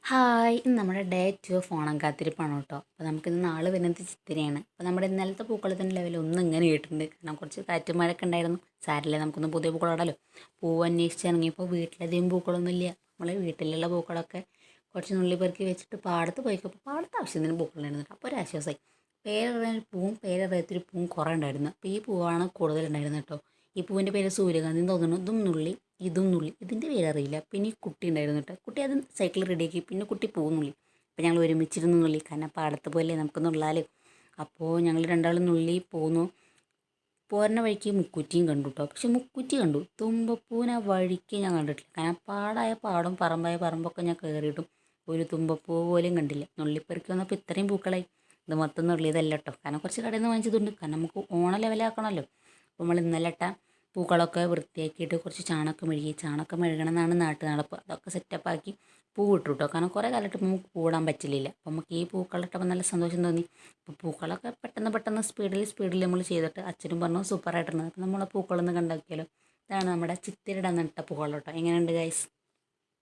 Hi ഇന്ന് നമ്മുടെ day 2 of Onam കാത്തിരിപ്പാണ് കേട്ടോ. അപ്പോൾ നമുക്കിന്ന് നാളെ വരുന്നത് ചിത്തിരയാണ്. അപ്പോൾ നമ്മുടെ ഇന്നലത്തെ പൂക്കളത്തിൻ്റെ ലെവൽ ഒന്നും ഇങ്ങനെ കേട്ടിട്ടുണ്ട്. കാരണം കുറച്ച് കാറ്റും മഴയൊക്കെ ഉണ്ടായിരുന്നു. സാരില്ലേ, നമുക്കൊന്ന് പുതിയ പൂക്കളോടാലോ. പൂവ് അന്വേഷിച്ച് ഇറങ്ങിയപ്പോൾ വീട്ടിലധികം പൂക്കളൊന്നും ഇല്ല. നമ്മളെ വീട്ടിലുള്ള പൂക്കളൊക്കെ കുറച്ച് നുള്ളി പെറുക്കി വെച്ചിട്ട് പാടത്ത് പോയിക്കപ്പോൾ പാടത്ത് ആവശ്യത്തിന് പൂക്കളുണ്ടായിരുന്നു. അപ്പോൾ ഒരു ആശ്വാസമായി. പേരറിയാൻ പൂവും പേരറിയാത്തൊരു പൂവും കുറേ ഉണ്ടായിരുന്നു. അപ്പോൾ ഈ പൂവാണ് കൂടുതലുണ്ടായിരുന്നത് കേട്ടോ. ഈ പൂവിൻ്റെ പേര് സൂര്യകാന്തി എന്ന് തോന്നുന്നു. ഇതും നുള്ളി ഇതിൻ്റെ പേരറിയില്ല. പിന്നെ ഈ കുട്ടി ഉണ്ടായിരുന്നു കേട്ടോ. കുട്ടി അത് സൈക്കിൾ റെഡിയാക്കി. പിന്നെ കുട്ടി പൂ നുള്ളി. അപ്പോൾ ഞങ്ങൾ ഒരുമിച്ചിരുന്ന് നുള്ളി. കാരണം പാടത്ത് പോലെ നമുക്ക് നുള്ളാലോ. അപ്പോൾ ഞങ്ങൾ രണ്ടാളും നുള്ളി പോന്നു. പോരുന്ന വഴിക്ക് മുക്കുറ്റിയും കണ്ടു കേട്ടോ. പക്ഷെ മുക്കുറ്റി കണ്ടു, തുമ്പപ്പൂവിനെ ആ വഴിക്ക് ഞാൻ കണ്ടിട്ടില്ല. കാരണം പാടായ പാടും പറമ്പായ പറമ്പൊക്കെ ഞാൻ കയറിയിട്ടും ഒരു തുമ്പപ്പൂ പോലും കണ്ടില്ല. നുള്ളിപ്പെറുക്കി വന്നപ്പോൾ ഇത്രയും പൂക്കളായി. ഇത് മൊത്തം നുള്ളിയതല്ല കേട്ടോ. കാരണം കുറച്ച് കടയിൽ നിന്ന് വാങ്ങിച്ചതുണ്ട്. കാരണം നമുക്ക് ഓണ ലെവലാക്കണമല്ലോ. അപ്പോൾ നമ്മൾ ഇന്നലെ ഇട്ട പൂക്കളൊക്കെ വൃത്തിയാക്കിയിട്ട് കുറച്ച് ചാണകം മെഴുകണം എന്നാണ് നാട്ടു നടപ്പ്. അതൊക്കെ സെറ്റപ്പാക്കി പൂ ഇട്ടു കേട്ടോ. കാരണം കുറേ കാലമായിട്ട് നമുക്ക് പൂടാൻ പറ്റില്ല. അപ്പോൾ നമുക്ക് ഈ പൂക്കളിട്ടപ്പോൾ നല്ല സന്തോഷം തോന്നി. അപ്പോൾ പൂക്കളൊക്കെ പെട്ടെന്ന് സ്പീഡിൽ നമ്മൾ ചെയ്തിട്ട് അച്ഛനും പറഞ്ഞു സൂപ്പറായിട്ടുണ്ട്. അപ്പോൾ നമ്മളെ പൂക്കളൊന്ന് കണ്ടാക്കിയാലോ. ഇതാണ് നമ്മുടെ ചിത്തിരിടാൻ നട്ട പൂക്കൾ കേട്ടോ. എങ്ങനെയുണ്ട് ഗൈസ്?